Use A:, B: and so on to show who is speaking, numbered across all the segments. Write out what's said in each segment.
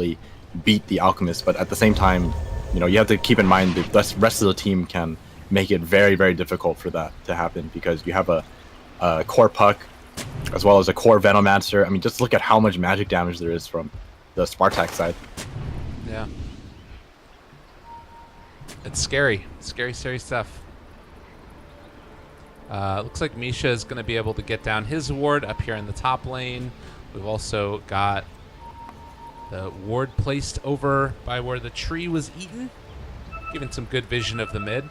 A: actually beat the Alchemist. But at the same time, you have to keep in mind the rest of the team can make it very, very difficult for that to happen, because you have a core Puck as well as a core Venomancer. I mean, just look at how much magic damage there is from the Spartak side.
B: Yeah. It's scary. Scary, scary stuff. Looks like Misha is going to be able to get down his ward up here in the top lane. We've also got the ward placed over by where the tree was eaten, giving some good vision of the mid.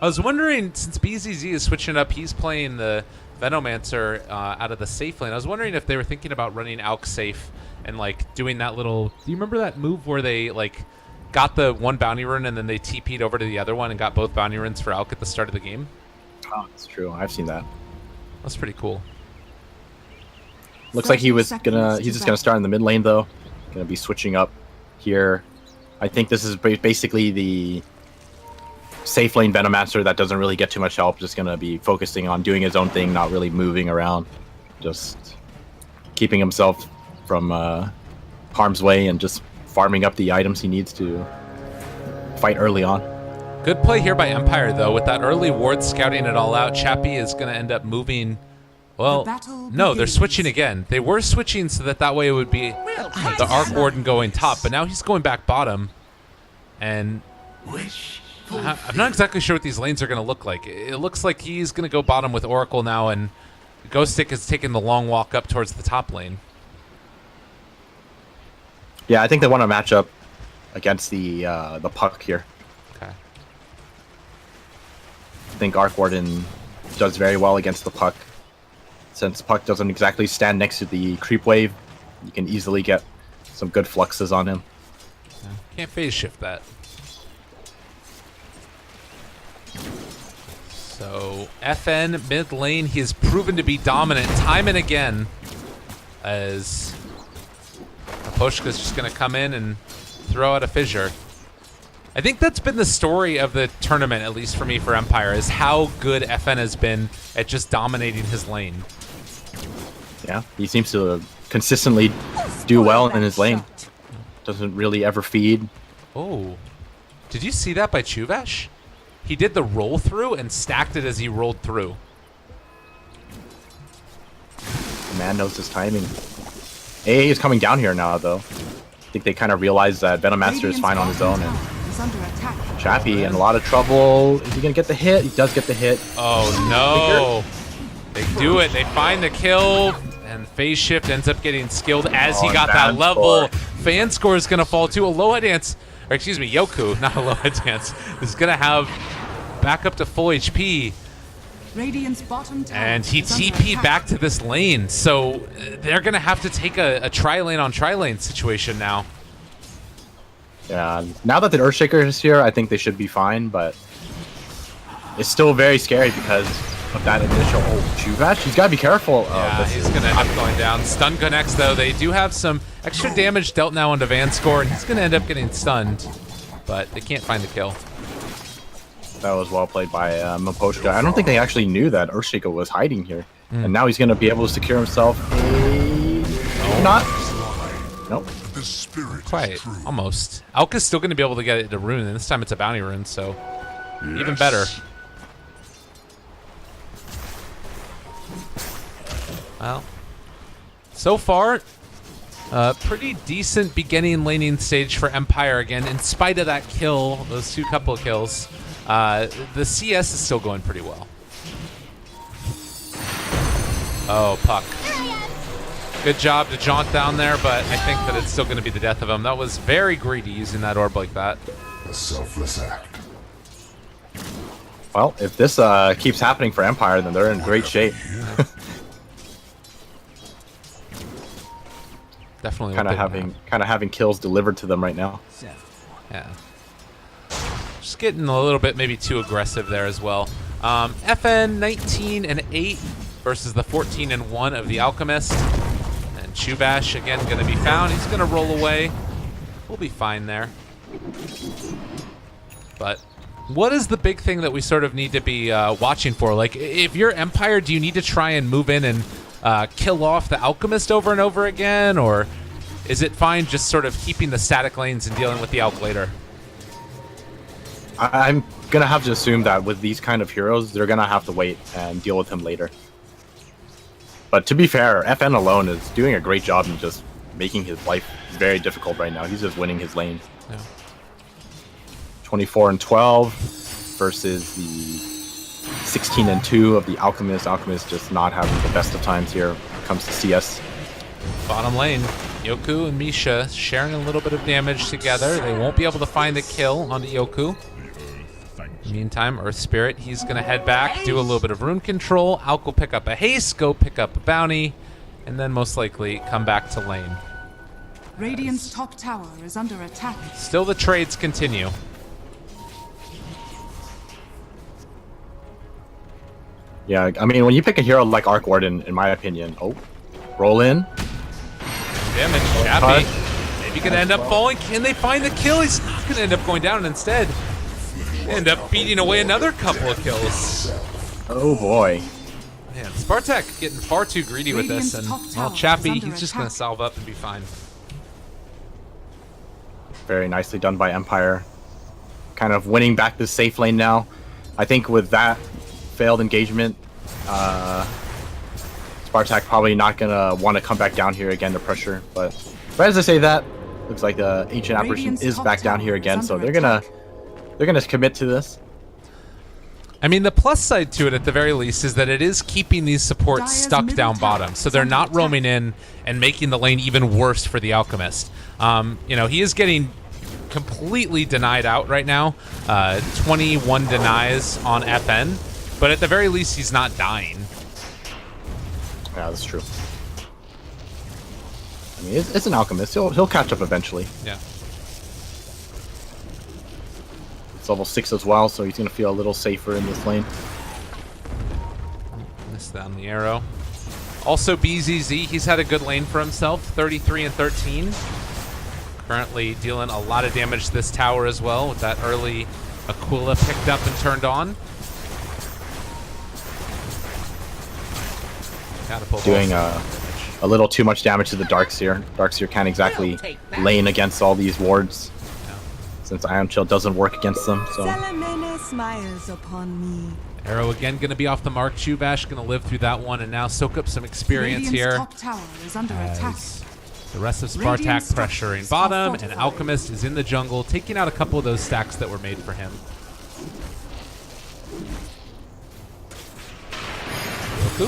B: I was wondering, since BZZ is switching up, he's playing the Venomancer out of the safe lane. I was wondering if they were thinking about running Alk safe and like doing that little... Do you remember that move where they like got the one bounty rune and then they TP'd over to the other one and got both bounty runes for Alk at the start of the game?
A: Oh, that's true. I've seen that.
B: That's pretty cool.
A: Looks like he's just gonna start in the mid lane though. Gonna be switching up here. I think this is basically the safe lane Venomancer that doesn't really get too much help. Just gonna be focusing on doing his own thing, not really moving around, just keeping himself from harm's way and just farming up the items he needs to fight early on.
B: Good play here by Empire, though. With that early ward scouting it all out, Chappie is going to end up moving... Well, no, they're switching again. They were switching so that way it would be the Arc Warden going top, but now he's going back bottom. And I'm not exactly sure what these lanes are going to look like. It looks like he's going to go bottom with Oracle now, and Ghost Stick is taking the long walk up towards the top lane.
A: Yeah, I think they want to match up against the Puck here. I think Arc Warden does very well against the Puck. Since Puck doesn't exactly stand next to the creep wave, you can easily get some good fluxes on him.
B: Yeah, can't phase shift that. So FN mid lane, he has proven to be dominant time and again, as Aposhka's just going to come in and throw out a fissure. I think that's been the story of the tournament, at least for me, for Empire, is how good FN has been at just dominating his lane.
A: Yeah, he seems to consistently do well in his lane. Doesn't really ever feed.
B: Oh, did you see that by Chuvash? He did the roll through and stacked it as he rolled through.
A: The man knows his timing. AA is coming down here now, though. I think they kind of realize that Venomancer is fine on his own, and Chappie in a lot of trouble. Is he gonna get the hit? He does get the hit.
B: Oh no! They do it. They find the kill, and phase shift ends up getting skilled as he got that level. Fan score is gonna fall too. Aloha Dance, or excuse me, Yoku, not Aloha Dance, is gonna have back up to full HP. And he TP'd back to this lane, so they're gonna have to take a tri-lane on tri-lane situation now.
A: Yeah, now that the Earthshaker is here, I think they should be fine, but it's still very scary because of that initial Chuvash. He's got to be careful.
B: Yeah, he's going to end up going down. Stun connects, though. They do have some extra damage dealt now onto Vanscore, and he's going to end up getting stunned, but they can't find the kill.
A: That was well played by Mapochka. I don't think they actually knew that Earthshaker was hiding here, and now he's going to be able to secure himself a... Not. Nope.
B: Quite. Almost. Alka's still going to be able to get it to rune, and this time it's a bounty rune, so even better. Well, so far, pretty decent beginning laning stage for Empire again, in spite of that kill, those couple of kills. The CS is still going pretty well. Oh, Puck. Good job to jaunt down there, but I think that it's still going to be the death of him. That was very greedy using that orb like that.
C: A selfless act.
A: Well, if this keeps happening for Empire, then they're in great shape.
B: Definitely.
A: kind of having kills delivered to them right now.
B: Yeah. Just getting a little bit maybe too aggressive there as well. FN 19-8 versus the 14-1 of the Alchemist. And Chuvash again going to be found. He's going to roll away. We'll be fine there. But what is the big thing that we sort of need to be watching for? Like, if you're Empire, do you need to try and move in and kill off the Alchemist over and over again? Or is it fine just sort of keeping the static lanes and dealing with the Alk later?
A: I'm gonna have to assume that with these kind of heroes, they're gonna have to wait and deal with him later. But to be fair, FN alone is doing a great job in just making his life very difficult right now. He's just winning his lane.
B: Yeah.
A: 24 and 12 versus the 16 and 2 of the Alchemist. Alchemist just not having the best of times here when it comes to CS.
B: Bottom lane, Yoku and Misha sharing a little bit of damage together. They won't be able to find the kill on Yoku. Meantime, Earth Spirit, he's going to head back, do a little bit of rune control. Alk will pick up a haste, go pick up a bounty, and then most likely come back to lane.
C: Radiant's top tower is under attack.
B: Still the trades continue.
A: Yeah, I mean, when you pick a hero like Arc Warden, in my opinion, roll in.
B: Damage, Chappie. Maybe gonna end up falling. Can they find the kill? He's not gonna end up going down, and instead end up beating away another couple of kills.
A: Oh boy.
B: Man, Spartak getting far too greedy with this, and well, Chappie, he's just gonna salve up and be fine.
A: Very nicely done by Empire. Kind of winning back this safe lane now. I think with that failed engagement, Spartak probably not gonna want to come back down here again to pressure. But right as I say that, looks like the Ancient Apparition is back down here again, so they're gonna commit to this.
B: I mean, the plus side to it, at the very least, is that it is keeping these supports stuck down bottom, so they're not roaming in and making the lane even worse for the Alchemist. You know, he is getting completely denied out right now. 21 denies on FN, but at the very least, he's not dying.
A: Yeah, that's true. I mean, it's an Alchemist. He'll catch up eventually.
B: Yeah.
A: It's level 6 as well, so he's gonna feel a little safer in this lane.
B: Missed down the arrow. Also, BZZ, he's had a good lane for himself, 33 and 13. Currently dealing a lot of damage to this tower as well, with that early Aquila picked up and turned on.
A: Doing a little too much damage to the Darkseer. Darkseer can't exactly lane against all these wards, since Ion Chill doesn't work against them. So
C: smiles upon me.
B: Arrow again going to be off the mark. Chuvash going to live through that one and now soak up some experience here.
C: Top tower is under attack.
B: The rest of Spartak pressuring bottom, and Alchemist is in the jungle, taking out a couple of those stacks that were made for him. Goku.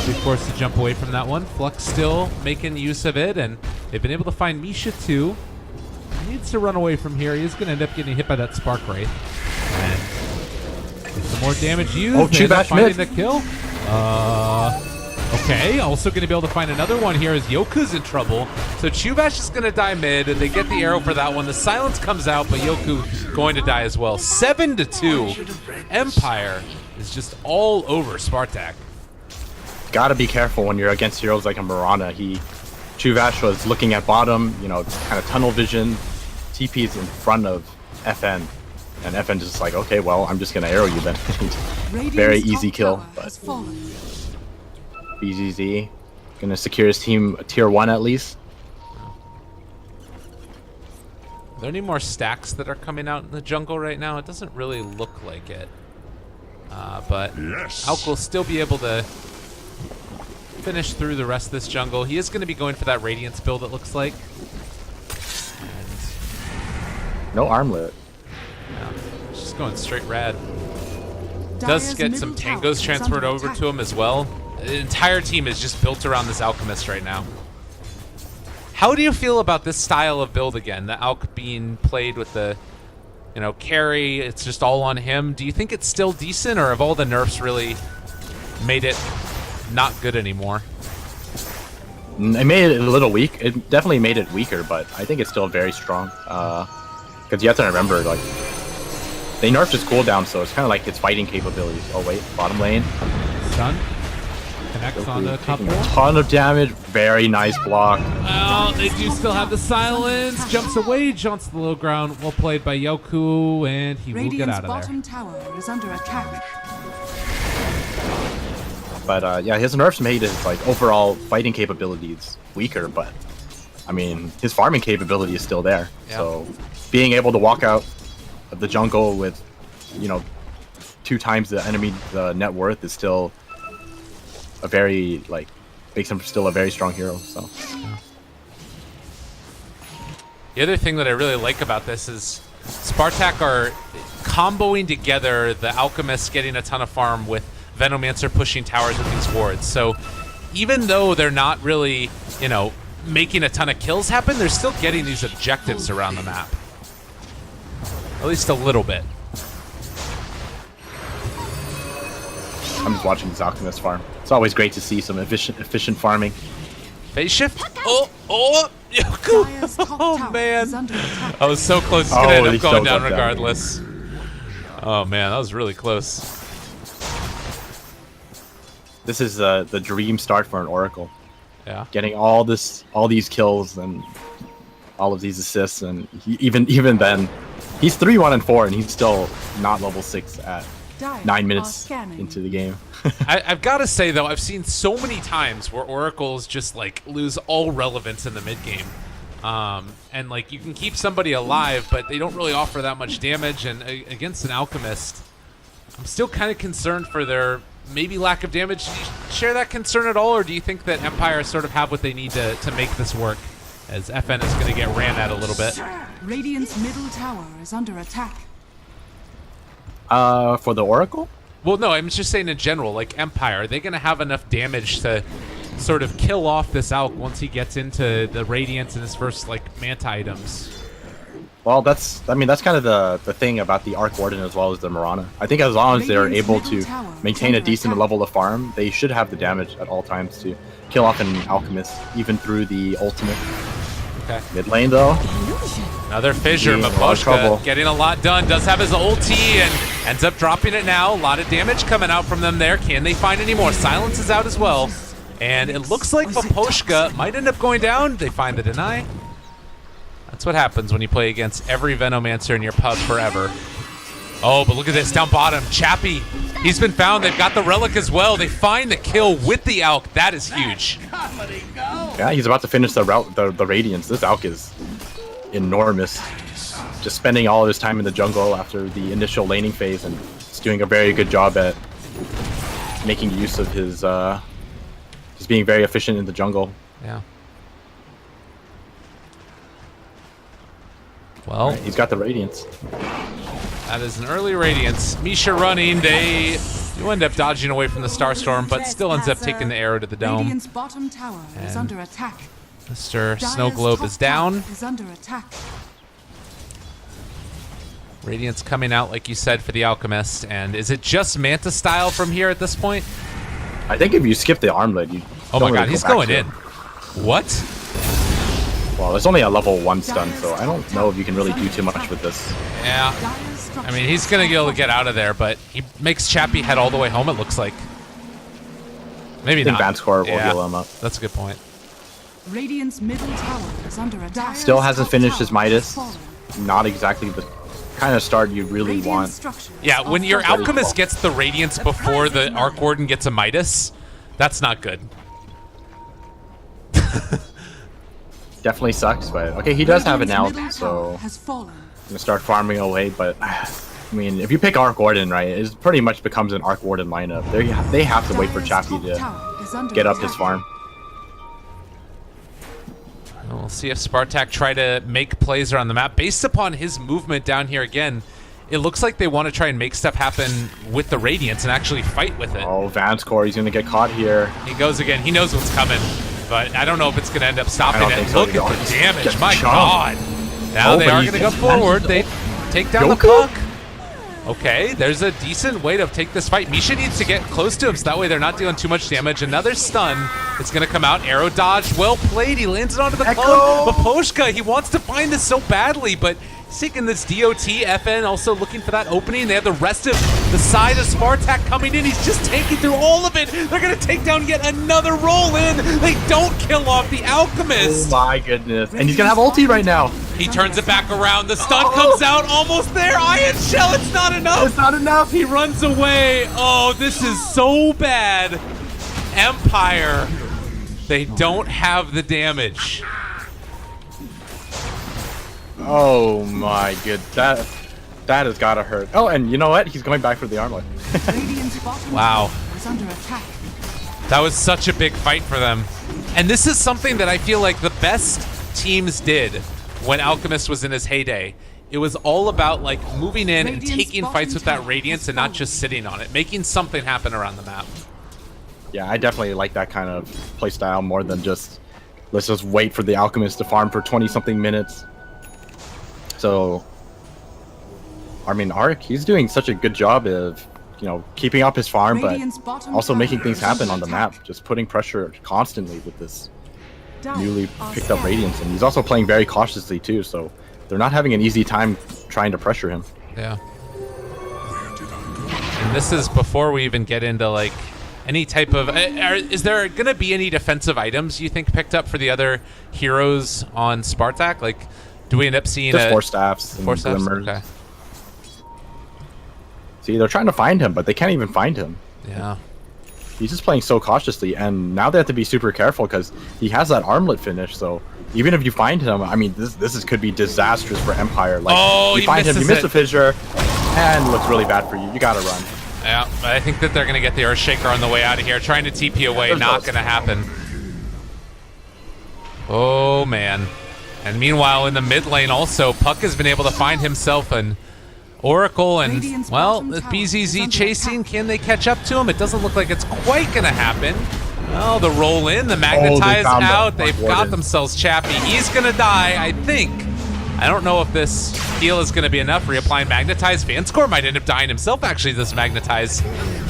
B: Be forced to jump away from that one. Flux still making use of it, and they've been able to find Misha too. He needs to run away from here. He's going to end up getting hit by that Spark Wraith. And with some more damage used, they end up finding the kill. Okay, also going to be able to find another one here as Yoku's in trouble. So Chuvash is going to die mid. They get the arrow for that one. The silence comes out, but Yoku going to die as well. 7-2. Empire is just all over Spartak.
A: Gotta be careful when you're against heroes like a Mirana. Chuvash was looking at bottom, you know, kind of tunnel vision. TP is in front of FN. And FN just like, okay, well, I'm just going to arrow you then. Very easy kill. But BZZ going to secure his team tier 1 at least.
B: Are there any more stacks that are coming out in the jungle right now? It doesn't really look like it. But yes. Alk will still be able to finish through the rest of this jungle. He is going to be going for that Radiance build, it looks like. And
A: no armlet.
B: Yeah, just going straight rad. Does get some tangos transferred over to him as well. The entire team is just built around this Alchemist right now. How do you feel about this style of build again? The Alk being played with the, you know, carry, it's just all on him. Do you think it's still decent, or have all the nerfs really made it not good anymore?
A: It made it a little weak. It definitely made it weaker, but I think it's still very strong. Because you have to remember, like, they nerfed his cooldown, so it's kind of like its fighting capabilities. Oh wait, bottom lane.
B: Stun. Connects on the couple.
A: A ton of damage. Very nice block.
B: Well, they do still have the silence. Jumps away, jumps to the low ground. Well played by Yoku, and he will get out of there.
C: Bottom tower is under attack.
A: But yeah, his nerfs made his like overall fighting capabilities weaker, but I mean, his farming capability is still there.
B: Yeah.
A: So being able to walk out of the jungle with, you know, 2 times the enemy net worth is still a very, like, makes him still a very strong hero. So
B: the other thing that I really like about this is Spartak are comboing together the Alchemist getting a ton of farm with Venomancer pushing towers with these wards. So even though they're not really, you know, making a ton of kills happen, they're still getting these objectives around the map. At least a little bit.
A: I'm just watching this Alchemist farm. It's always great to see some efficient farming.
B: Phase shift? Oh!
C: Dire's top
B: Oh,
C: tower
B: man.
C: is under attack.
B: I was so close. It's going
A: Oh,
B: to end
A: he
B: up going
A: shows
B: down
A: up down
B: regardless. Oh, man. That was really close.
A: This is the dream start for an Oracle.
B: Yeah.
A: Getting all these kills and all of these assists, and even then, he's 3-1-4, and he's still not level 6 at
C: Dire
A: 9
C: are
A: minutes
C: scanning.
A: into the game.
B: I've got to say, though, I've seen so many times where Oracles just, like, lose all relevance in the mid-game. And, like, you can keep somebody alive, but they don't really offer that much damage. And against an Alchemist, I'm still kind of concerned for their maybe lack of damage. Do you share that concern at all, or do you think that Empire sort of have what they need to make this work, as FN is going to get ran at a little bit?
C: Radiant's middle tower is under attack.
A: For the Oracle?
B: Well, no, I'm just saying in general, like Empire, are they going to have enough damage to sort of kill off this Alk once he gets into the Radiance and his first, like, Manta items?
A: Well, that's kind of the thing about the Arc Warden as well as the Mirana. I think as long as they're able to maintain a decent level of farm, they should have the damage at all times to kill off an Alchemist, even through the ultimate.
B: Okay.
A: Mid lane, though.
B: Another fissure.
A: Yeah, a lot of trouble.
B: Maposhka getting a lot done. Does have his ulti and ends up dropping it now. A lot of damage coming out from them there. Can they find any more? Silence is out as well. And it looks like Maposhka might end up going down. They find the deny. That's what happens when you play against every Venomancer in your pub forever. Oh, but look at this down bottom. Chappie, he's been found. They've got the relic as well. They find the kill with the Alk. That is huge.
A: Yeah, he's about to finish the Radiance. This Alk is enormous. Just spending all of his time in the jungle after the initial laning phase, and he's doing a very good job at making use of his just being very efficient in the jungle.
B: Yeah. Well,
A: Right, he's got the Radiance.
B: that is an early Radiance. Misha running. They do end up dodging away from the Starstorm, but still ends up taking the arrow to the dome.
C: Radiant's bottom tower is
B: And
C: under attack.
B: Mr.
C: Dire's
B: Snow Globe
C: top
B: is down.
C: tower is under attack.
B: Radiance coming out, like you said, for the Alchemist. And is it just Manta style from here at this point?
A: I think if you skip the armlet, you
B: Oh
A: don't
B: my
A: really
B: god,
A: go
B: he's
A: back
B: going
A: to
B: in.
A: it.
B: What?
A: Well, it's only a level 1 stun, so I don't know if you can really do too much with this.
B: Yeah.
C: Dire's
B: I mean, he's going to be able to get out of there, but he makes Chappie head all the way home, it looks like. Maybe
A: I think
B: not.
A: Vanscore will
B: Yeah,
A: heal him up.
B: that's a good point.
C: Radiant's middle tower is under attack.
A: Still hasn't
C: Dire's
A: finished
C: top
A: his
C: tower
A: Midas.
C: has fallen.
A: Not exactly the kind of start you really
C: Radiant
A: want.
C: structures
B: Yeah,
C: are
B: when your
C: fortified.
B: Alchemist gets the Radiance before the Arc Warden gets a Midas, that's not good.
A: Definitely sucks, but okay, he does have it now,
C: Radiant's middle
A: so
C: tower has fallen.
A: I'm gonna start farming away. But I mean, if you pick Arc Warden, right, it pretty much becomes an Arc Warden lineup. They have to wait for
C: Dire's
A: Chappie
C: top
A: to
C: tower is under
A: get up his
C: attack.
A: farm.
B: We'll see if Spartak try to make plays around the map. Based upon his movement down here again, it looks like they want to try and make stuff happen with the Radiance and actually fight with it.
A: Oh, Vanscore, he's gonna get caught here.
B: He goes again. He knows what's coming, but I don't know if it's going to end up stopping
A: I don't
B: it.
A: think so.
B: Look at
A: Oh,
B: the
A: just
B: damage.
A: get
B: My
A: chunked.
B: God. Now
A: Oh,
B: they
A: but
B: are
A: he's
B: going to go
A: just
B: forward.
A: managed
B: They take down the
A: Goku?
B: puck. Okay, there's a decent way to take this fight. Misha needs to get close to him so that way they're not dealing too much damage. Another stun. It's going to come out. Arrow dodge. Well played. He lands it onto the
A: Echo!
B: clone. Maposhka, he wants to find this so badly, but he's taking this DOT. FN also looking for that opening. They have the rest of the side of Spartak coming in. He's just taking through all of it. They're going to take down yet another roll in. They don't kill off the
A: Oh
B: Alchemist.
A: my goodness! And he's gonna have ulti right now.
B: He turns it back around. The stun comes out almost there. Iron Shell, it's not enough.
A: It's not enough.
B: He runs away. Oh, this is so bad. Empire, they don't have the damage.
A: Oh my good. That has gotta hurt. Oh, and you know what? He's going back for the armlet.
C: Radiant's bottom
B: Wow.
C: tower is under attack.
B: That was such a big fight for them. And this is something that I feel like the best teams did when Alchemist was in his heyday. It was all about like moving in and taking fights with that Radiance and not just sitting on it, making something happen around the map.
A: Yeah, I definitely like that kind of playstyle more than just let's just wait for the Alchemist to farm for 20-something minutes. So, I mean, Ark, he's doing such a good job of, you know, keeping up his farm, but
C: Radiant's bottom
A: also
C: tower
A: making things
C: is under
A: happen on the
C: attack.
A: map, just putting pressure constantly with this newly
C: Are
A: picked up
C: scared.
A: Radiance, and he's also playing very cautiously too, so they're not having an easy time trying to pressure him.
B: Yeah. And this is before we even get into like any type of. Is there going to be any defensive items you think picked up for the other heroes on Spartak? Like, do we end up seeing
A: Just 4 staffs and
B: Four staffs?
A: glimmers.
B: Okay.
A: See, they're trying to find him, but they can't even find him.
B: Yeah.
A: He's just playing so cautiously, and now they have to be super careful because he has that armlet finish. So even if you find him, I mean, could be disastrous for Empire. Like,
B: Oh,
A: you
B: he
A: find him, you
B: misses
A: miss a
B: it.
A: fissure, and it looks really bad for you. You gotta run.
B: Yeah, but I think that they're going to get the Earthshaker on the way out of here. Trying to TP away,
A: there's
B: not
A: those.
B: going to happen. Oh, man. And meanwhile, in the mid lane also, Puck has been able to find himself an Oracle, and,
C: Radiant's
B: well,
C: bottom
B: the
C: tower is
B: BZZ
C: under
B: chasing,
C: attack.
B: can they catch up to him? It doesn't look like it's quite going to happen. Oh, the roll in, the magnetize
A: found him.
B: out. They've got
A: Warden.
B: themselves Chappie. He's going to die, I think. I don't know if this heal is going to be enough. Reapplying magnetize. Vanscore might end up dying himself, actually, this magnetize.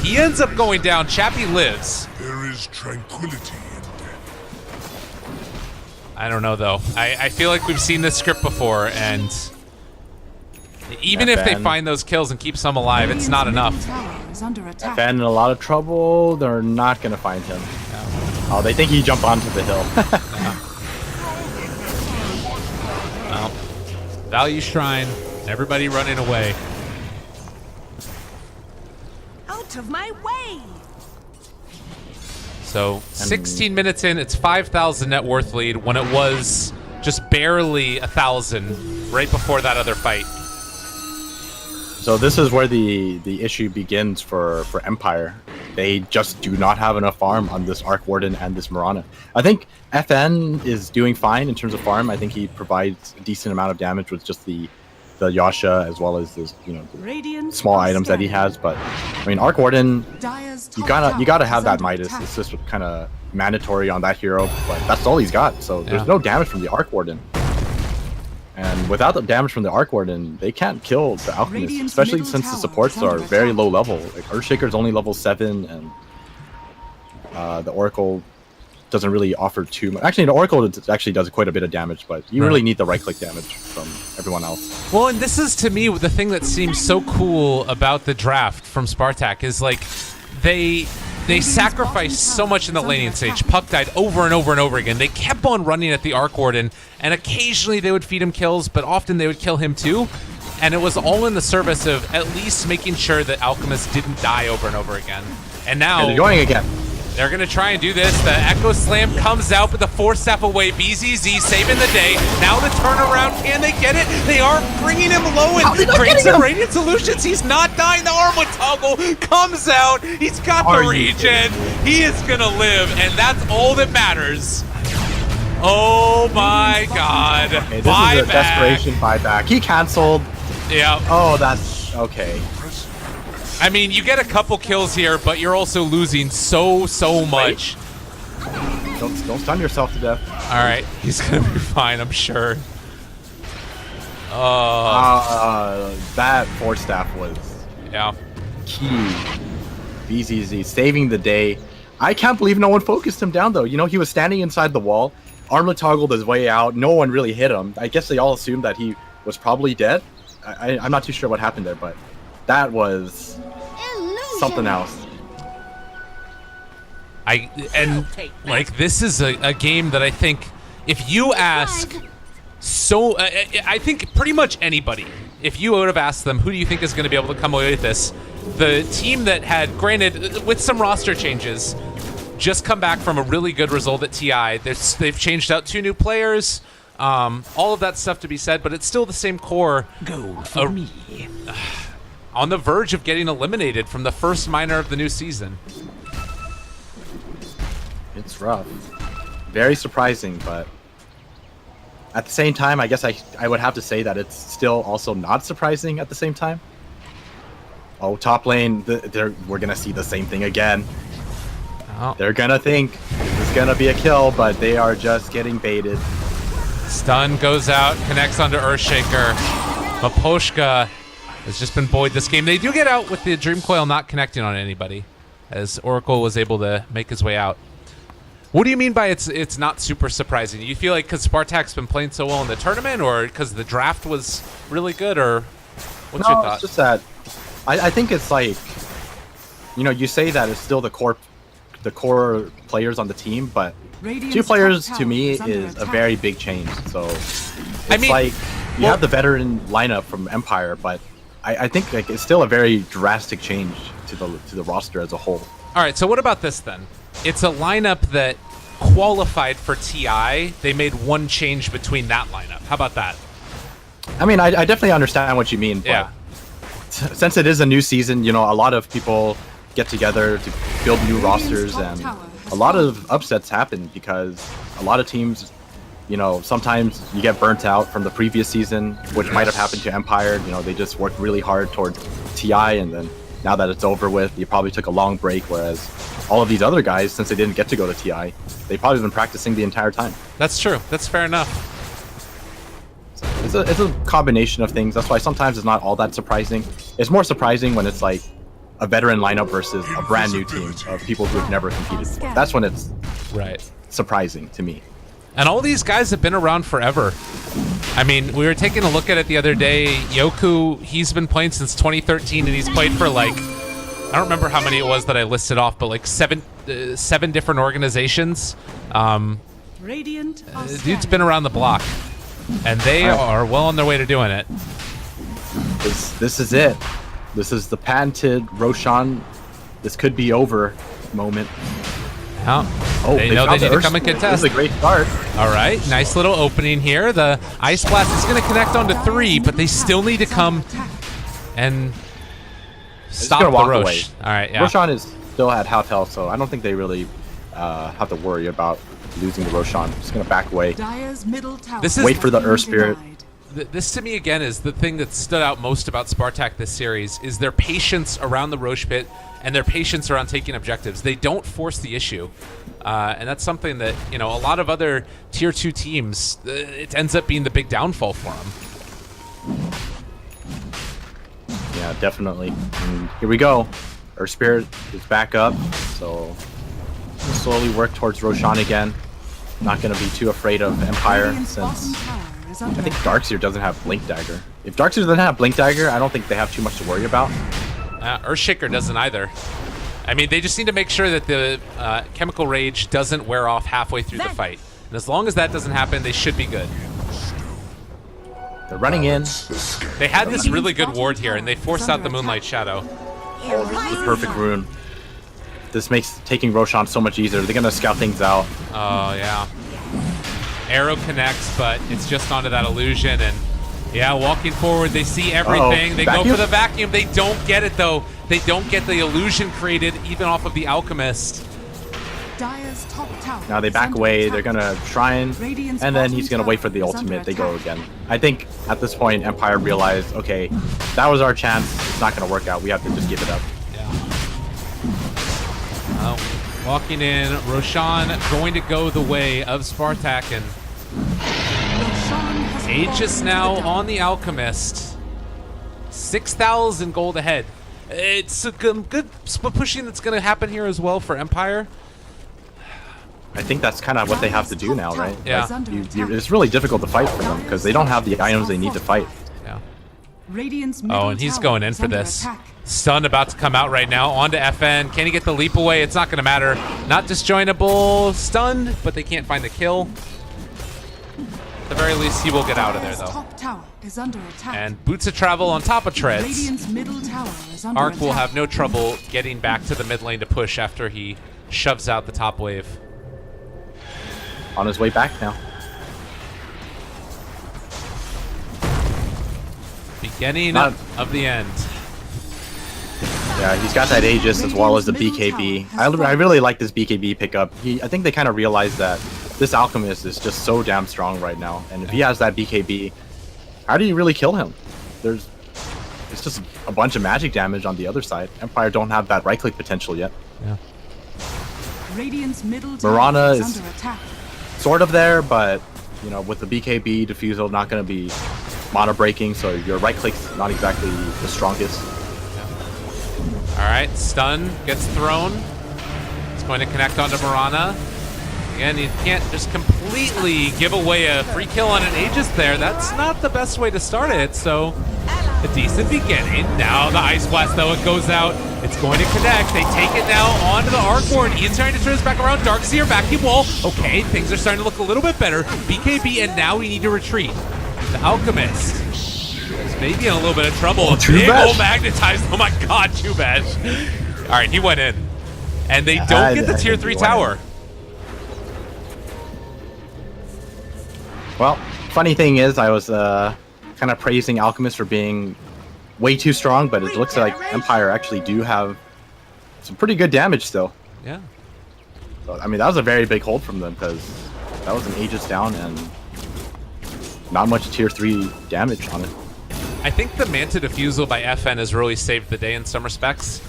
B: He ends up going down. Chappie lives.
D: There is tranquility in death.
B: I don't know, though. I feel like we've seen this script before, and even if they
A: FN.
B: find those kills and keep some alive, it's not
C: Radiant's
B: enough.
C: middle tower is under attack.
A: Fan in a lot of trouble. They're not gonna find him. Oh, they think he jumped onto the hill.
B: Well, Value Shrine, everybody running away.
E: Out of my way!
B: So 16 minutes in, it's 5,000 net worth lead when it was just barely 1,000 right before that other fight.
A: So this is where the issue begins for Empire. They just do not have enough farm on this Arc Warden and this Mirana. I think FN is doing fine in terms of farm. I think he provides a decent amount of damage with just the Yasha as well as this, you know, the
C: Radiant
A: small
C: are
A: items that he
C: scared.
A: has. But I mean, Arc Warden,
C: Dire's
A: you
C: top
A: gotta
C: tower
A: have
C: is
A: that
C: under
A: Midas.
C: attack.
A: It's just kind of mandatory on that hero, but that's all he's got. So
B: Yeah.
A: there's no damage from the Arc Warden. And without the damage from the Arc Warden, they can't kill the Alchemist,
C: Radiant's
A: especially
C: middle
A: since the
C: tower
A: supports
C: is
A: are
C: under
A: very
C: attack.
A: low level. Like Earthshaker's only level 7, and the Oracle doesn't really offer too much. Actually, the Oracle actually does quite a bit of damage, but you
B: Right.
A: really need the right-click damage from everyone else.
B: Well, and this is to me the thing that seems so cool about the draft from Spartak is like they sacrificed so much in the laning stage. Puck died over and over and over again. They kept on running at the Arc Warden, and occasionally they would feed him kills, but often they would kill him too. And it was all in the service of at least making sure that Alchemist didn't die over and over again. And now
A: And they're going again.
B: they're going to try and do this. The Echo Slam comes out, but the 4-step away. BZZ saving the day. Now the turnaround. Can they get it? They are bringing him low and creating some Radiant Solutions. He's not dying. The Armwood Toggle comes out. He's got
A: Are
B: the
A: you
B: regen. He is going to live, and that's all that matters. Oh my god.
A: Okay, this is a desperation buyback. He canceled.
B: Yeah.
A: Oh, that's okay.
B: I mean, you get a couple kills here, but you're also losing so much.
A: Don't stun yourself to death.
B: All right, he's gonna be fine, I'm sure.
A: That 4-staff was
B: Yeah.
A: key. BZZ saving the day. I can't believe no one focused him down though. You know, he was standing inside the wall. Armlet toggled his way out. No one really hit him. I guess they all assumed that he was probably dead. I'm not too sure what happened there, but that was something else.
B: This is a game that I think if you ask I think pretty much anybody, if you would have asked them who do you think is going to be able to come away with this, the team that had, granted with some roster changes, just come back from a really good result at TI. They've changed out 2 new players. All of that stuff to be said, but it's still the same core.
F: Go for me.
B: On the verge of getting eliminated from the first minor of the new season.
A: It's rough. Very surprising, but at the same time, I guess I would have to say that it's still also not surprising at the same time. Oh, top lane, we're going to see the same thing again.
B: Oh.
A: They're going to think this is going to be a kill, but they are just getting baited.
B: Stun goes out, connects onto Earthshaker. Maposhka has just been buoyed this game. They do get out with the Dream Coil not connecting on anybody, as Oracle was able to make his way out. What do you mean by it's not super surprising? You feel like because Spartak's been playing so well in the tournament, or because the draft was really good, or what's your thought?
A: It's just that I think it's like, you know, you say that it's still the core players on the team, but
C: Radiant's
A: 2 players
C: top
A: to
C: tower
A: me
C: is under
A: is a
C: attack.
A: very big change. So it's
B: I mean,
A: like you have the veteran lineup from Empire, but I think like it's still a very drastic change to the roster as a whole.
B: All right, so what about this then? It's a lineup that qualified for TI. They made one change between that lineup. How about that?
A: I mean, I definitely understand what you mean, but
B: Yeah.
A: since it is a new season, you know, a lot of people get together to build new rosters, and a lot of upsets happen because a lot of teams, you know, sometimes you get burnt out from the previous season, which might have happened to Empire. You know, they just worked really hard towards TI, and then now that it's over with, you probably took a long break, whereas all of these other guys, since they didn't get to go to TI, they've probably been practicing the entire time.
B: That's true. That's fair enough.
A: It's a combination of things. That's why sometimes it's not all that surprising. It's more surprising when it's like a veteran lineup versus a brand new team of people who have never competed before. That's when it's
B: Right.
A: surprising to me.
B: And all these guys have been around forever. I mean, we were taking a look at it the other day. Yoku, he's been playing since 2013, and he's played for like, I don't remember how many it was that I listed off, but like seven different organizations.
C: Radiant are
B: Dude's
C: scanning.
B: been around the block, and they are well on their way to doing it.
A: This is it. This is the patented Roshan. This could be over moment.
B: Yeah.
A: Oh,
B: They know
A: found
B: they
A: the
B: need to come and
A: Earth Spirit.
B: contest.
A: This is a great start.
B: All right, nice little opening here. The Ice Blast is going to connect onto 3, but they still need to come and stop
A: gonna
B: the
A: walk
B: Rosh.
A: away.
B: All right, yeah.
A: Roshan is still at half health, so I don't think they really have to worry about losing the Roshan. Just gonna back away.
C: Dire's middle tower
B: This is-
A: Wait for the
C: has been
A: Earth Spirit.
C: denied.
B: This to me again is the thing that stood out most about Spartak this series is their patience around the Rosh pit and their patience around taking objectives. They don't force the issue, and that's something that, you know, a lot of other tier 2 teams, it ends up being the big downfall for them.
A: Yeah, definitely. And here we go. Earth Spirit is back up, so we'll slowly work towards Roshan again. Not gonna be too afraid of Empire
C: Radiant's
A: since
C: bottom tower is under
A: I think
C: attack.
A: Darkseer doesn't have Blink Dagger. If Darkseer doesn't have Blink Dagger, I don't think they have too much to worry about.
B: Earthshaker doesn't either. I mean, they just need to make sure that the Chemical Rage doesn't wear off halfway through the fight. And as long as that doesn't happen, they should be good.
A: They're running in.
B: They had this really good ward here, and they forced out the Moonlight Shadow.
A: The perfect rune. This makes taking Roshan so much easier. They're gonna scout things out.
B: Oh, yeah. Arrow connects, but it's just onto that illusion, and yeah, walking forward, they see everything. They go
A: Vacuum?
B: for the vacuum. They don't get it, though. They don't get the illusion created, even off of the Alchemist.
C: Dire's top tower
A: Now they
C: is
A: back
C: under
A: away.
C: attack.
A: They're gonna try and
C: Radiant's
A: then
C: bottom
A: he's gonna wait for the
C: tower is
A: ultimate.
C: under
A: They go
C: attack.
A: again. I think at this point, Empire realized, okay, that was our chance. It's not gonna work out. We have to just give it up.
B: Yeah. Well, walking in, Roshan going to go the way of Spartak, and
C: Roshan has
B: Aegis
C: fallen
B: now
C: to the
B: on the Alchemist. 6,000 gold ahead. It's a good split pushing that's going to happen here as well for Empire.
A: I think that's kind of what they have to do now, right?
B: Yeah.
C: Is under attack.
A: It's really difficult to fight for them because they don't have the items they need to fight.
B: Yeah.
C: Radiant's
B: Oh,
C: middle
B: and he's
C: tower
B: going in
C: is
B: for
C: under
B: this.
C: attack.
B: Stun about to come out right now onto FN. Can he get the leap away? It's not going to matter. Not disjointable. Stunned, but they can't find the kill. At the very least, he will get out of there,
C: Dire's
B: though.
C: top tower is under attack.
B: And boots of travel on top of treads.
C: Radiant's middle tower is under
B: Ark will
C: attack.
B: have no trouble getting back to the mid lane to push after he shoves out the top wave.
A: On his way back now.
B: Beginning
A: Not-
B: of the end.
A: Yeah, he's got that Aegis as well as the BKB. I really like this BKB pickup. I think they kind of realized that this Alchemist is just so damn strong right now. And if he has that BKB, how do you really kill him? It's just a bunch of magic damage on the other side. Empire don't have that right-click potential yet.
B: Yeah.
C: Radiant's middle tower
A: Mirana
C: is
A: is
C: under attack.
A: sort of there, but you know, with the BKB, Diffusal not going to be mono breaking, so your right-click's not exactly the strongest.
B: All right, stun gets thrown. It's going to connect onto Mirana. Again, you can't just completely give away a free kill on an Aegis there. That's not the best way to start it, so a decent beginning. Now the Ice Blast, though, it goes out. It's going to connect. They take it now onto the Arc Ward. Ian's trying to turn this back around. Darkseer, vacuum wall. Okay, things are starting to look a little bit better. BKB, and now we need to retreat. The Alchemist is maybe in a little bit of trouble. Big old magnetized. Oh my god, Chubash. All right, he went in. And they don't get the tier 3 tower.
A: Well, funny thing is, I was kind of praising Alchemist for being way too strong, but it looks like Empire actually do have some pretty good damage still.
B: Yeah.
A: So, I mean, that was a very big hold from them because that was an Aegis down and not much tier 3 damage on it.
B: I think the Manta Diffusal by FN has really saved the day in some respects.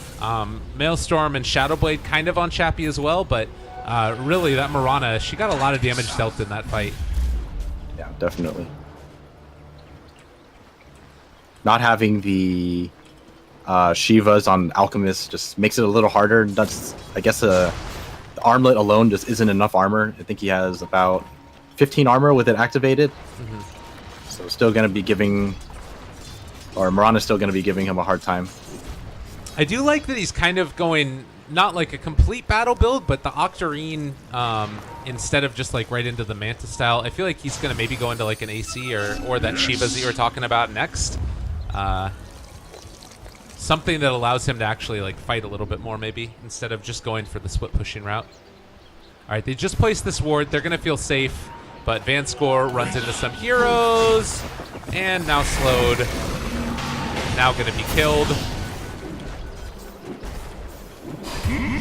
B: Maelstrom and Shadowblade kind of on Chappie as well, but really that Mirana, she got a lot of damage dealt in that fight.
A: Yeah, definitely. Not having the Shivas on Alchemist just makes it a little harder. That's, I guess, the armlet alone just isn't enough armor. I think he has about 15 armor with it activated. So still going to be giving, or Mirana's still going to be giving him a hard time.
B: I do like that he's kind of going, not like a complete battle build, but the Octarine, instead of just like right into the Manta style, I feel like he's going to maybe go into like an AC or that Shivas that you were talking about next. Something that allows him to actually like fight a little bit more maybe, instead of just going for the split pushing route. All right, they just placed this ward. They're going to feel safe, but Vanscore runs into some heroes, and now slowed. Now going to be killed.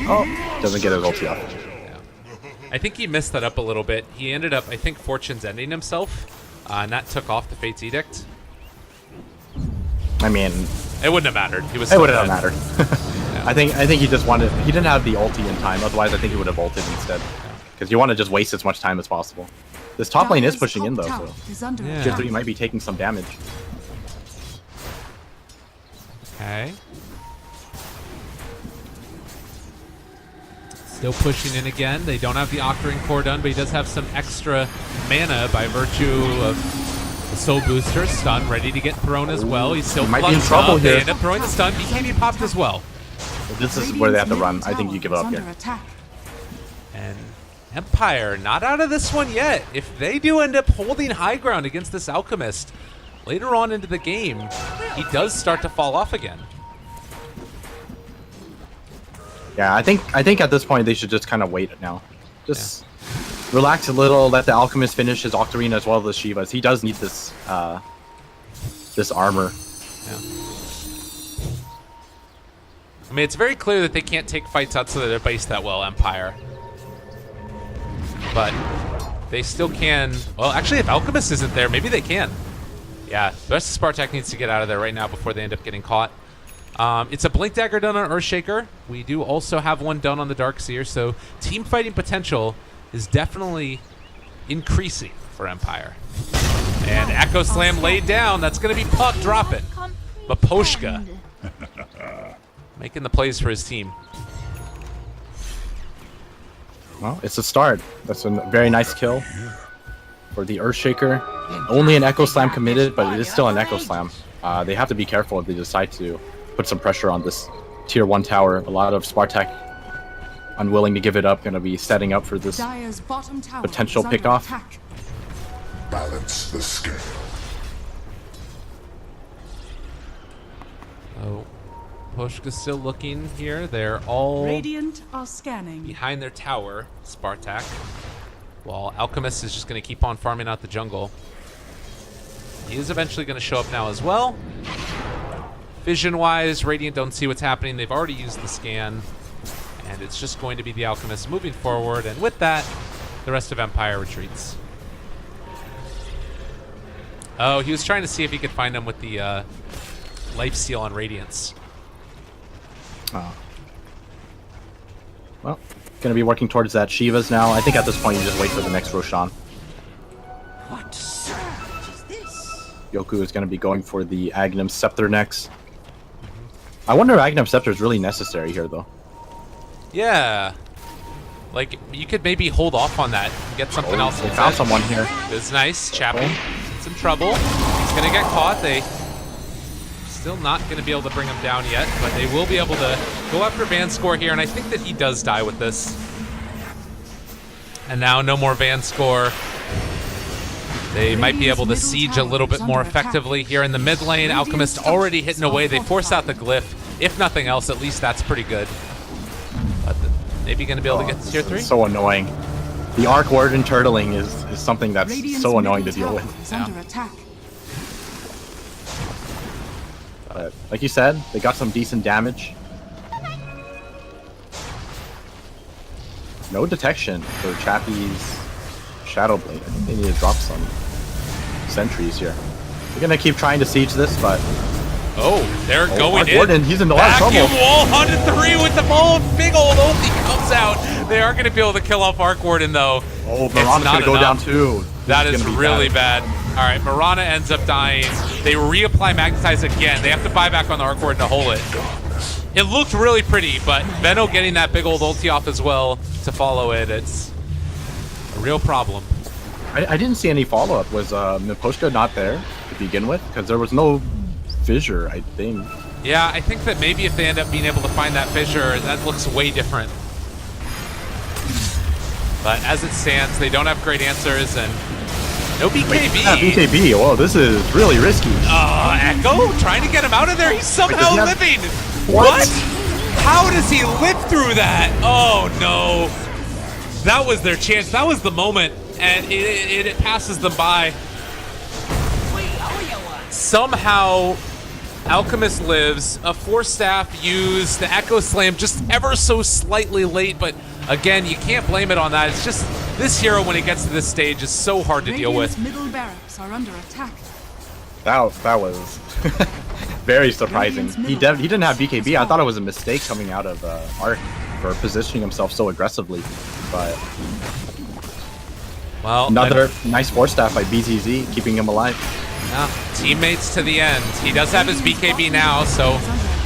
A: Oh, doesn't get his ulti off.
B: Yeah. I think he missed that up a little bit. He ended up, I think, Fortune's ending himself, and that took off the Fate's Edict.
A: I mean,
B: it wouldn't have mattered. He was.
A: It wouldn't have mattered.
B: Yeah.
A: I think he just wanted. He didn't have the ulti in time. Otherwise, I think he would have ulted instead. Because you want to just waste as much time as possible. This top lane is pushing in though, so
B: Yeah.
A: tier 3 might be taking some damage.
B: Okay. Still pushing in again. They don't have the Octarine core done, but he does have some extra mana by virtue of the Soul Booster. Stun ready to get thrown as well. He's still
A: He might be in
B: clutched
A: trouble
B: up.
A: here.
B: They end up throwing the stun. BKB popped as well.
A: This is where they have to run. I think you give up here.
B: And Empire not out of this one yet. If they do end up holding high ground against this Alchemist later on into the game, he does start to fall off again.
A: Yeah, I think at this point they should just kind of wait now. Just relax a little, let the Alchemist finish his Octarine as well as the Shivas. He does need this this armor.
B: Yeah. I mean, it's very clear that they can't take fights outside of their base that well, Empire. But they still can. Well, actually, if Alchemist isn't there, maybe they can. Yeah, the rest of Spartak needs to get out of there right now before they end up getting caught. It's a Blink Dagger done on Earthshaker. We do also have one done on the Darkseer, so team fighting potential is definitely increasing for Empire. And Echo Slam laid down. That's going to be Puck dropping. Maposhka making the plays for his team.
A: Well, it's a start. That's a very nice kill for the Earthshaker. Only an Echo Slam committed, but it is still an Echo Slam. They have to be careful if they decide to put some pressure on this tier 1 tower. A lot of Spartak unwilling to give it up, going to be setting up for this potential pickoff.
D: Balance the scale.
B: Oh, Pushka's still looking here. They're all
C: Radiant are scanning.
B: behind their tower, Spartak, while Alchemist is just going to keep on farming out the jungle. He is eventually going to show up now as well. Vision-wise, Radiant don't see what's happening. They've already used the scan. And it's just going to be the Alchemist moving forward. And with that, the rest of Empire retreats. Oh, he was trying to see if he could find him with the life steal on Radiance.
A: Oh. Well, going to be working towards that Shivas now. I think at this point you just wait for the next Roshan.
E: What surge is this?
A: Yoku is going to be going for the Aghanim Scepter next. I wonder if Aghanim Scepter is really necessary here, though.
B: Yeah. Like, you could maybe hold off on that and get something else.
A: They found someone here.
B: It's nice. Chapel. In some trouble. He's going to get caught. They still not going to be able to bring him down yet, but they will be able to go after Van Score here, and I think that he does die with this. And now no more Van Score. They might be able to siege a little bit more effectively here in the mid lane. Alchemist already hitting away. They forced out the glyph. If nothing else, at least that's pretty good. But maybe going to be able to get to tier 3?
A: So annoying. The Arc Warden turtling is something that's so annoying to deal with.
C: Under attack.
A: But like you said, they got some decent damage. No detection for Chappie's Shadow Blade. I think they need to drop some sentries here. We're gonna keep trying to siege this, but
B: oh, they're going
A: Arc
B: in.
A: Warden, he's in a lot of trouble.
B: Vacuum wall on 3 with the ball. Big old ulti comes out. They are going to be able to kill off Arc Warden, though.
A: Oh, Mirana's gonna go down too.
B: That is really bad. All right, Mirana ends up dying. They reapply Magnetize again. They have to buy back on the Arc Warden to hold it. It looked really pretty, but Veno getting that big old ulti off as well to follow it. It's a real problem.
A: I didn't see any follow-up. Was Miposhka not there to begin with? Because there was no fissure, I think.
B: Yeah, I think that maybe if they end up being able to find that fissure, that looks way different. But as it stands, they don't have great answers, and no BKB.
A: Yeah, BKB. Whoa, this is really risky.
B: Echo trying to get him out of there. He's somehow living. What? How does he live through that? Oh, no. That was their chance. That was the moment, and it passes them by. Somehow, Alchemist lives. A Force Staff used. The Echo Slam just ever so slightly late, but again, you can't blame it on that. It's just this hero, when he gets to this stage, is so hard to deal with.
C: Middle barracks are under attack.
A: That was very surprising. He didn't have BKB. I thought it was a mistake coming out of Arc for positioning himself so aggressively. But
B: well,
A: another nice Force Staff by BZZ, keeping him alive.
B: Yeah, teammates to the end. He does have his BKB now, so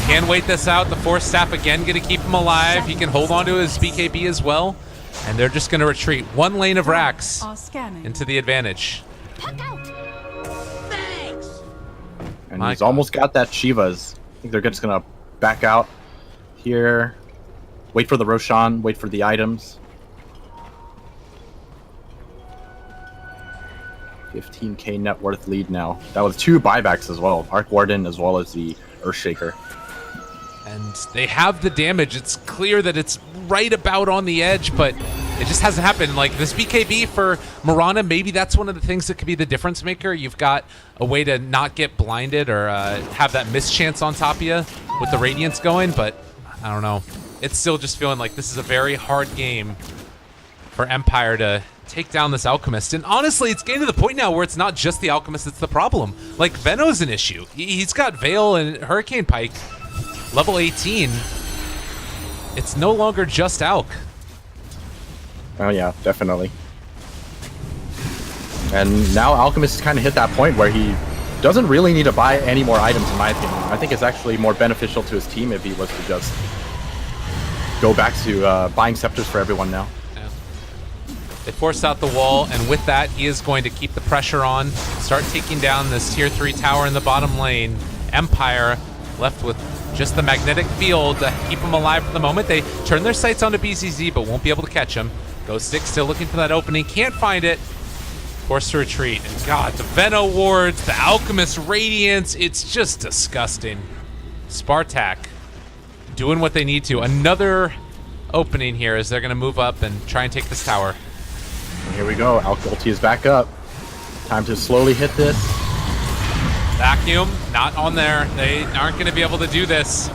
B: can wait this out. The Force Staff again going to keep him alive. He can hold on to his BKB as well. And they're just going to retreat. One lane of Rax into the advantage.
A: And he's almost got that Shivas. I think they're just going to back out here. Wait for the Roshan. Wait for the items. 15k net worth lead now. That was 2 buybacks as well. Arc Warden as well as the Earthshaker.
B: And they have the damage. It's clear that it's right about on the edge, but it just hasn't happened. Like this BKB for Mirana, maybe that's one of the things that could be the difference maker. You've got a way to not get blinded or have that mischance on top of you with the Radiance going, but I don't know. It's still just feeling like this is a very hard game for Empire to take down this Alchemist. And honestly, it's getting to the point now where it's not just the Alchemist that's the problem. Like, Veno's an issue. He's got Veil and Hurricane Pike, level 18. It's no longer just Alch.
A: Oh yeah, definitely. And now Alchemist has kind of hit that point where he doesn't really need to buy any more items, in my opinion. I think it's actually more beneficial to his team if he was to just go back to buying scepters for everyone now.
B: They forced out the wall, and with that, he is going to keep the pressure on, start taking down this tier 3 tower in the bottom lane. Empire left with just the magnetic field to keep him alive for the moment. They turn their sights onto BCZ, but won't be able to catch him. Ghost 6 still looking for that opening, can't find it. Forced to retreat. And God, the Veno wards, the Alchemist Radiance, it's just disgusting. Spartak doing what they need to. Another opening here as they're going to move up and try and take this tower.
A: And here we go. Alch ulti is back up. Time to slowly hit this.
B: Vacuum, not on there. They aren't going to be able to do this.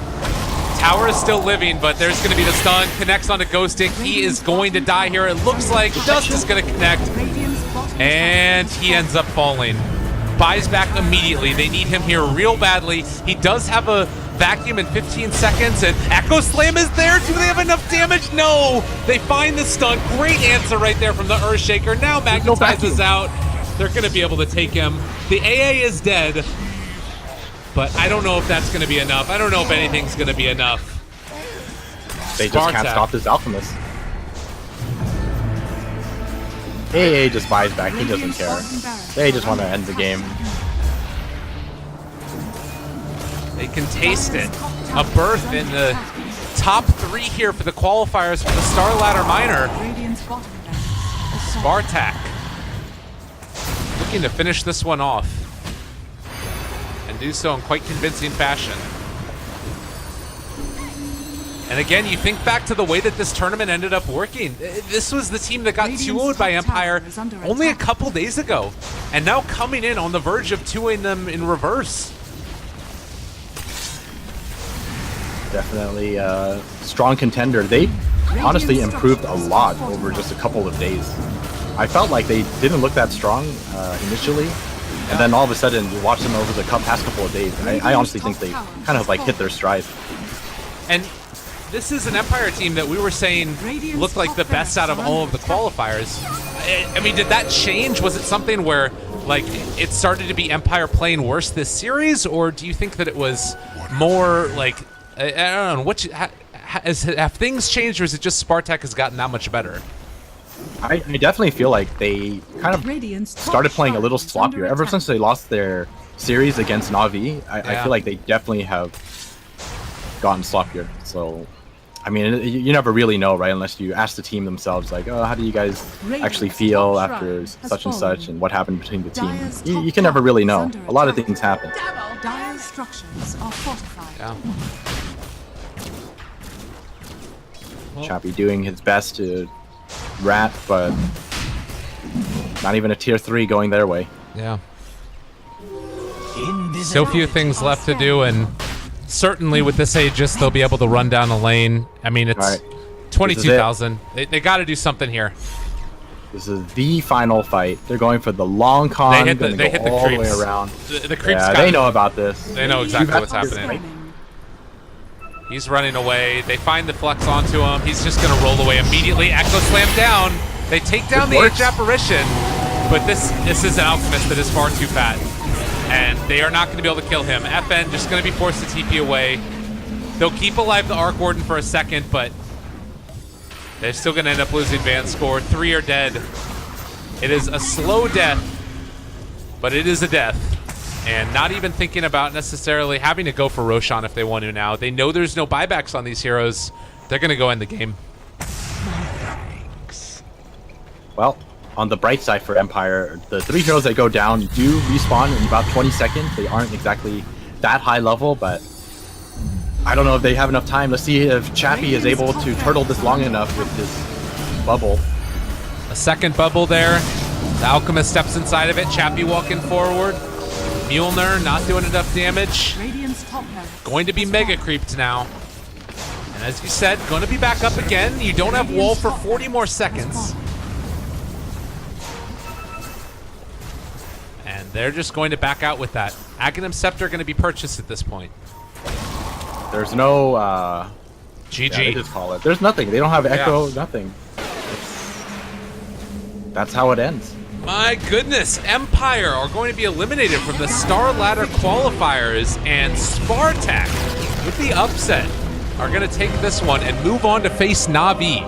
B: Tower is still living, but there's going to be the stun. Connects onto Ghosting. He is going to die here. It looks like Dust is going to connect. And he ends up falling. Buys back immediately. They need him here real badly. He does have a vacuum in 15 seconds, and Echo Slam is there. Do they have enough damage? No. They find the stun. Great answer right there from the Earthshaker. Now Magnetize is out. They're going to be able to take him. The AA is dead, but I don't know if that's going to be enough. I don't know if anything's going to be enough.
A: They just can't stop this Alchemist. AA just buys back. He doesn't care. They just want to end the game.
B: They can taste it. A berth in the top 3 here for the qualifiers for the StarLadder Minor. Spartak looking to finish this one off and do so in quite convincing fashion. And again, you think back to the way that this tournament ended up working. This was the team that got 2-0'd by Empire only a couple days ago, and now coming in on the verge of 2-0ing them in reverse.
A: Definitely a strong contender. They honestly improved a lot over just a couple of days. I felt like they didn't look that strong initially, and then all of a sudden you watch them over the past couple of days. I honestly think they kind of like hit their stride.
B: And this is an Empire team that we were saying looked like the best out of all of the qualifiers. I mean, did that change? Was it something where like it started to be Empire playing worse this series, or do you think that it was more like, I don't know, have things changed, or is it just Spartak has gotten that much better?
A: I definitely feel like they kind of started playing a little sloppier ever since they lost their series against Na'Vi. I feel like they definitely have gotten sloppier. So, I mean, you never really know, right? Unless you ask the team themselves, like, oh, how do you guys actually feel after such and such, and what happened between the team? You can never really know. A lot of things happen.
C: Dire's structures are fortified.
B: Yeah.
A: Chappie doing his best to rat, but not even a tier 3 going their way.
B: Yeah. So few things left to do, and certainly with this Aegis, they'll be able to run down the lane. I mean, it's 22,000. They got to do something here.
A: This is the final fight. They're going for the long con.
B: They hit the
A: all
B: creeps.
A: the way around.
B: The creeps.
A: Yeah, they know about this.
B: They know exactly what's happening. He's running away. They find the flex onto him. He's just going to roll away immediately. Echo Slam down. They take down the Age Apparition, but this is an Alchemist that is far too fat, and they are not going to be able to kill him. FN just going to be forced to TP away. They'll keep alive the Arc Warden for a second, but they're still going to end up losing Van's score. 3 are dead. It is a slow death, but it is a death. And not even thinking about necessarily having to go for Roshan if they want to now. They know there's no buybacks on these heroes. They're going to go end the game.
A: Well, on the bright side for Empire, the 3 heroes that go down do respawn in about 20 seconds. They aren't exactly that high level, but I don't know if they have enough time. Let's see if Chappie is able to turtle this long enough with his bubble.
B: A second bubble there. The Alchemist steps inside of it. Chappie walking forward. Mjolnir not doing enough damage. Going to be mega creeped now. And as you said, going to be back up again. You don't have wall for 40 more seconds. And they're just going to back out with that. Aghanim Scepter going to be purchased at this point.
A: There's no
B: GG.
A: Yeah, they just call it. There's nothing. They don't have Echo, nothing. That's how it ends.
B: My goodness, Empire are going to be eliminated from the StarLadder qualifiers, and Spartak, with the upset, are going to take this one and move on to face Na'Vi.